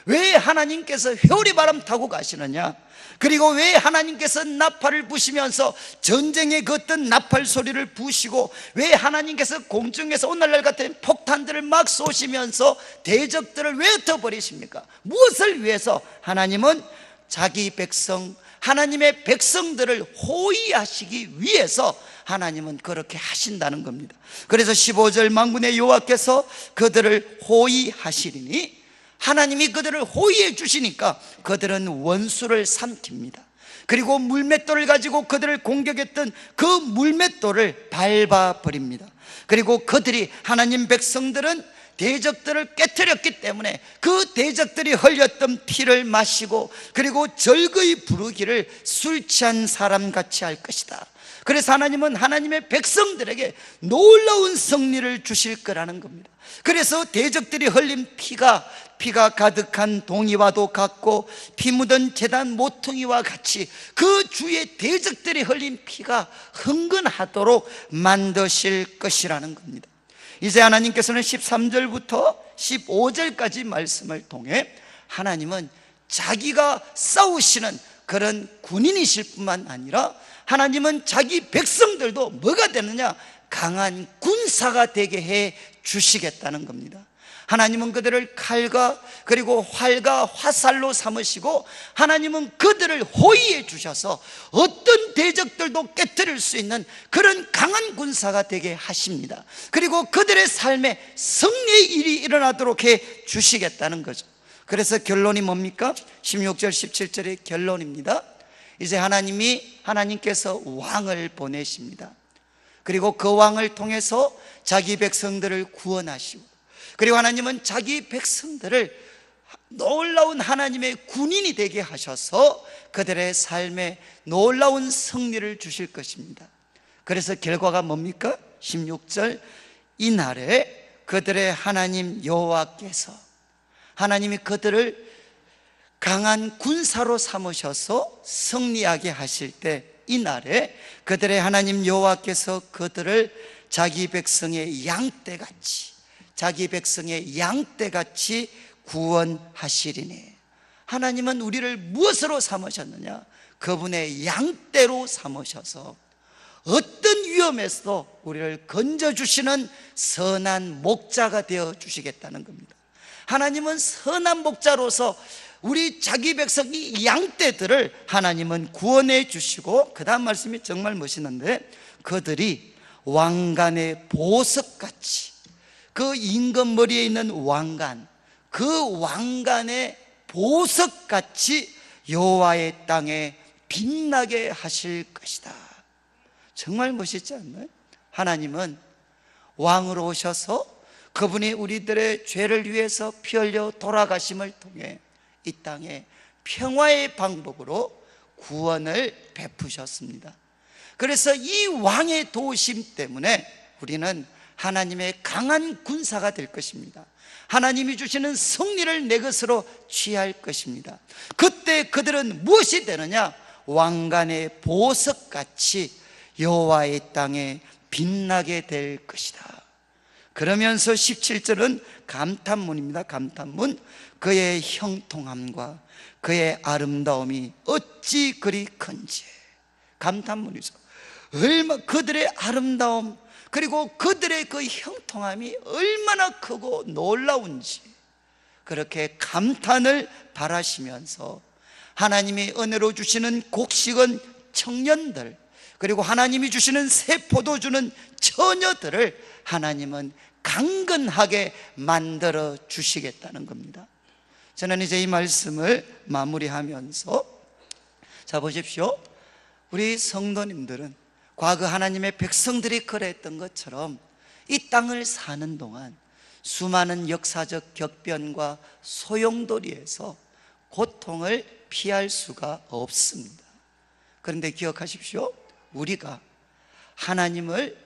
왜 하나님께서 회오리 바람 타고 가시느냐? 그리고 왜 하나님께서 나팔을 부시면서 전쟁의 그 어떤 나팔 소리를 부시고 왜 하나님께서 공중에서 오늘날 같은 폭탄들을 막 쏘시면서 대적들을 왜 흩어버리십니까? 무엇을 위해서? 하나님은 자기 백성, 하나님의 백성들을 호위하시기 위해서 하나님은 그렇게 하신다는 겁니다. 그래서 15절, 만군의 여호와께서 그들을 호위하시리니, 하나님이 그들을 호위해 주시니까 그들은 원수를 삼킵니다. 그리고 물맷돌을 가지고 그들을 공격했던 그 물맷돌을 밟아버립니다. 그리고 그들이, 하나님 백성들은 대적들을 깨뜨렸기 때문에 그 대적들이 흘렸던 피를 마시고 그리고 절거이 부르기를 술 취한 사람같이 할 것이다. 그래서 하나님은 하나님의 백성들에게 놀라운 승리를 주실 거라는 겁니다. 그래서 대적들이 흘린 피가 가득한 동이와도 같고 피 묻은 제단 모퉁이와 같이 그 주의 대적들이 흘린 피가 흥건하도록 만드실 것이라는 겁니다. 이제 하나님께서는 13절부터 15절까지 말씀을 통해 하나님은 자기가 싸우시는 그런 군인이실 뿐만 아니라 하나님은 자기 백성들도 뭐가 되느냐? 강한 군사가 되게 해 주시겠다는 겁니다. 하나님은 그들을 칼과 그리고 활과 화살로 삼으시고 하나님은 그들을 호위해 주셔서 어떤 대적들도 깨뜨릴 수 있는 그런 강한 군사가 되게 하십니다. 그리고 그들의 삶에 승리의 일이 일어나도록 해 주시겠다는 거죠. 그래서 결론이 뭡니까? 16절 17절의 결론입니다. 이제 하나님께서 왕을 보내십니다. 그리고 그 왕을 통해서 자기 백성들을 구원하시고, 그리고 하나님은 자기 백성들을 놀라운 하나님의 군인이 되게 하셔서 그들의 삶에 놀라운 승리를 주실 것입니다. 그래서 결과가 뭡니까? 16절, 이날에 그들의 하나님 여호와께서, 하나님이 그들을 강한 군사로 삼으셔서 승리하게 하실 때, 이날에 그들의 하나님 여호와께서 그들을 자기 백성의 양떼같이 구원하시리니. 하나님은 우리를 무엇으로 삼으셨느냐? 그분의 양떼로 삼으셔서 어떤 위험에서도 우리를 건져주시는 선한 목자가 되어주시겠다는 겁니다. 하나님은 선한 목자로서 우리 자기 백성 이 양떼들을 하나님은 구원해 주시고, 그 다음 말씀이 정말 멋있는데, 그들이 왕관의 보석같이, 그 임금머리에 있는 왕관, 그 왕관의 보석같이 여호와의 땅에 빛나게 하실 것이다. 정말 멋있지 않나요? 하나님은 왕으로 오셔서 그분이 우리들의 죄를 위해서 피 흘려 돌아가심을 통해 이 땅에 평화의 방법으로 구원을 베푸셨습니다. 그래서 이 왕의 도우심 때문에 우리는 하나님의 강한 군사가 될 것입니다. 하나님이 주시는 승리를 내 것으로 취할 것입니다. 그때 그들은 무엇이 되느냐? 왕관의 보석같이 여호와의 땅에 빛나게 될 것이다. 그러면서 17절은 감탄문입니다. 감탄문. 그의 형통함과 그의 아름다움이 어찌 그리 큰지. 감탄문이죠. 얼마 그들의 아름다움, 그리고 그들의 그 형통함이 얼마나 크고 놀라운지 그렇게 감탄을 바라시면서 하나님이 은혜로 주시는 곡식은 청년들, 그리고 하나님이 주시는 새 포도주는 처녀들을 하나님은 강건하게 만들어 주시겠다는 겁니다. 저는 이제 이 말씀을 마무리하면서, 자 보십시오. 우리 성도님들은 과거 하나님의 백성들이 그랬던 것처럼 이 땅을 사는 동안 수많은 역사적 격변과 소용돌이에서 고통을 피할 수가 없습니다. 그런데 기억하십시오. 우리가 하나님을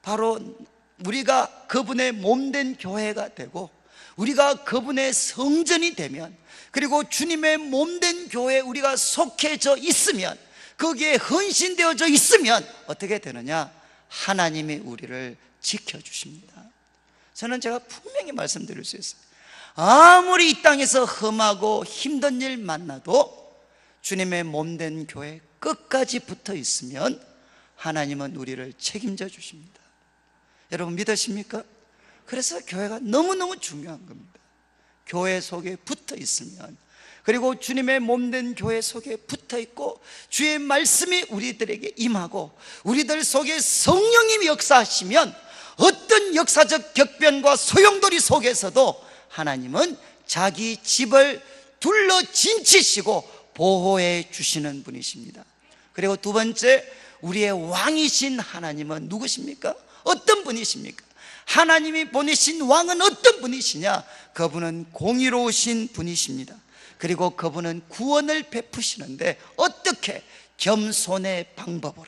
바로 우리가 그분의 몸된 교회가 되고 우리가 그분의 성전이 되면, 그리고 주님의 몸된 교회에 우리가 속해져 있으면, 거기에 헌신되어져 있으면 어떻게 되느냐? 하나님이 우리를 지켜주십니다. 저는 제가 분명히 말씀드릴 수 있어요. 아무리 이 땅에서 험하고 힘든 일 만나도 주님의 몸된 교회 끝까지 붙어 있으면 하나님은 우리를 책임져 주십니다. 여러분 믿으십니까? 그래서 교회가 너무너무 중요한 겁니다. 교회 속에 붙어 있으면, 그리고 주님의 몸된 교회 속에 붙어 있고 주의 말씀이 우리들에게 임하고 우리들 속에 성령님이 역사하시면 어떤 역사적 격변과 소용돌이 속에서도 하나님은 자기 집을 둘러 진치시고 보호해 주시는 분이십니다. 그리고 두 번째, 우리의 왕이신 하나님은 누구십니까? 어떤 분이십니까? 하나님이 보내신 왕은 어떤 분이시냐? 그분은 공의로우신 분이십니다. 그리고 그분은 구원을 베푸시는데 어떻게? 겸손의 방법으로,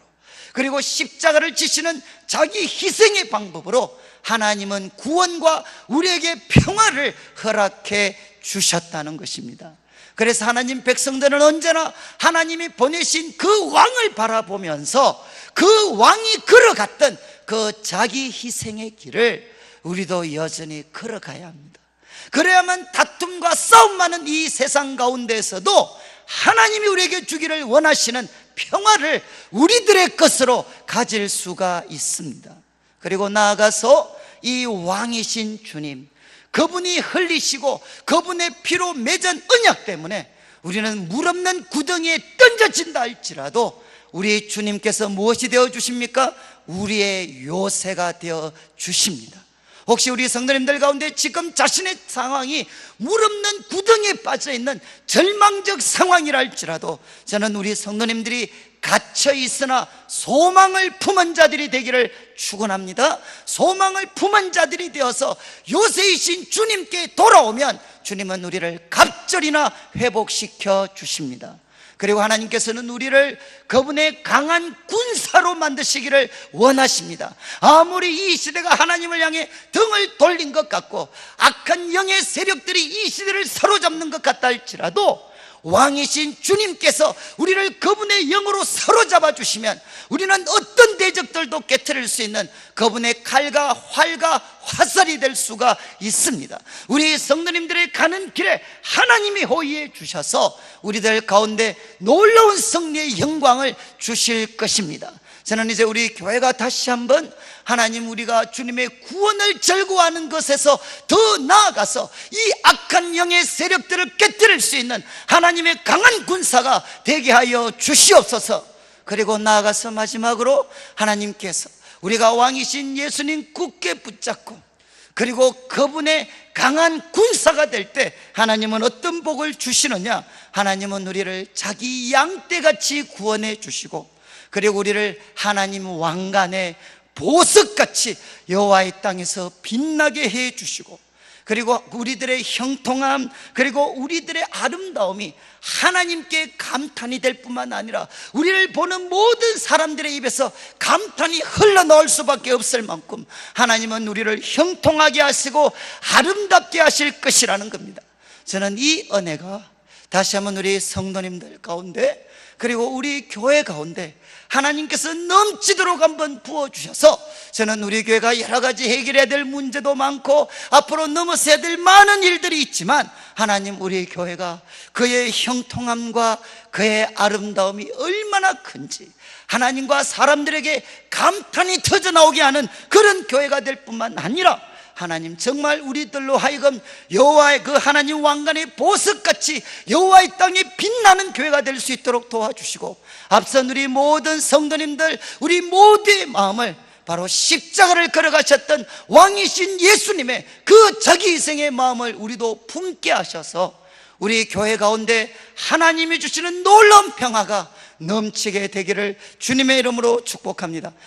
그리고 십자가를 지시는 자기 희생의 방법으로 하나님은 구원과 우리에게 평화를 허락해 주셨다는 것입니다. 그래서 하나님 백성들은 언제나 하나님이 보내신 그 왕을 바라보면서 그 왕이 걸어갔던 그 자기 희생의 길을 우리도 여전히 걸어가야 합니다. 그래야만 다툼과 싸움 많은 이 세상 가운데에서도 하나님이 우리에게 주기를 원하시는 평화를 우리들의 것으로 가질 수가 있습니다. 그리고 나아가서 이 왕이신 주님, 그분이 흘리시고 그분의 피로 맺은 언약 때문에 우리는 물 없는 구덩이에 던져진다 할지라도 우리 주님께서 무엇이 되어 주십니까? 우리의 요새가 되어 주십니다. 혹시 우리 성도님들 가운데 지금 자신의 상황이 물 없는 구덩이에 빠져 있는 절망적 상황이라 할지라도 저는 우리 성도님들이 갇혀 있으나 소망을 품은 자들이 되기를 축원합니다. 소망을 품은 자들이 되어서 요새이신 주님께 돌아오면 주님은 우리를 갑절이나 회복시켜 주십니다. 그리고 하나님께서는 우리를 그분의 강한 군사로 만드시기를 원하십니다. 아무리 이 시대가 하나님을 향해 등을 돌린 것 같고 악한 영의 세력들이 이 시대를 사로잡는 것 같다 할지라도 왕이신 주님께서 우리를 그분의 영으로 사로잡아 주시면 우리는 어떤 대적들도 깨트릴 수 있는 그분의 칼과 활과 화살이 될 수가 있습니다. 우리 성도님들의 가는 길에 하나님이 호의해 주셔서 우리들 가운데 놀라운 승리의 영광을 주실 것입니다. 저는 이제 우리 교회가 다시 한번 하나님, 우리가 주님의 구원을 절구하는 것에서 더 나아가서 이 악한 영의 세력들을 깨뜨릴 수 있는 하나님의 강한 군사가 되게 하여 주시옵소서. 그리고 나아가서 마지막으로 하나님께서 우리가 왕이신 예수님 굳게 붙잡고 그리고 그분의 강한 군사가 될 때 하나님은 어떤 복을 주시느냐? 하나님은 우리를 자기 양떼같이 구원해 주시고 그리고 우리를 하나님 왕관의 보석같이 여호와의 땅에서 빛나게 해 주시고 그리고 우리들의 형통함 그리고 우리들의 아름다움이 하나님께 감탄이 될 뿐만 아니라 우리를 보는 모든 사람들의 입에서 감탄이 흘러나올 수밖에 없을 만큼 하나님은 우리를 형통하게 하시고 아름답게 하실 것이라는 겁니다. 저는 이 은혜가 다시 한번 우리 성도님들 가운데 그리고 우리 교회 가운데 하나님께서 넘치도록 한번 부어주셔서 저는 우리 교회가 여러 가지 해결해야 될 문제도 많고 앞으로 넘어서야 될 많은 일들이 있지만 하나님, 우리 교회가 그의 형통함과 그의 아름다움이 얼마나 큰지 하나님과 사람들에게 감탄이 터져나오게 하는 그런 교회가 될 뿐만 아니라 하나님, 정말 우리들로 하여금 여호와의 그 하나님 왕관의 보석같이 여호와의 땅에 빛나는 교회가 될 수 있도록 도와주시고 앞선 우리 모든 성도님들, 우리 모두의 마음을 바로 십자가를 걸어가셨던 왕이신 예수님의 그 자기희생의 마음을 우리도 품게 하셔서 우리 교회 가운데 하나님이 주시는 놀라운 평화가 넘치게 되기를 주님의 이름으로 축복합니다.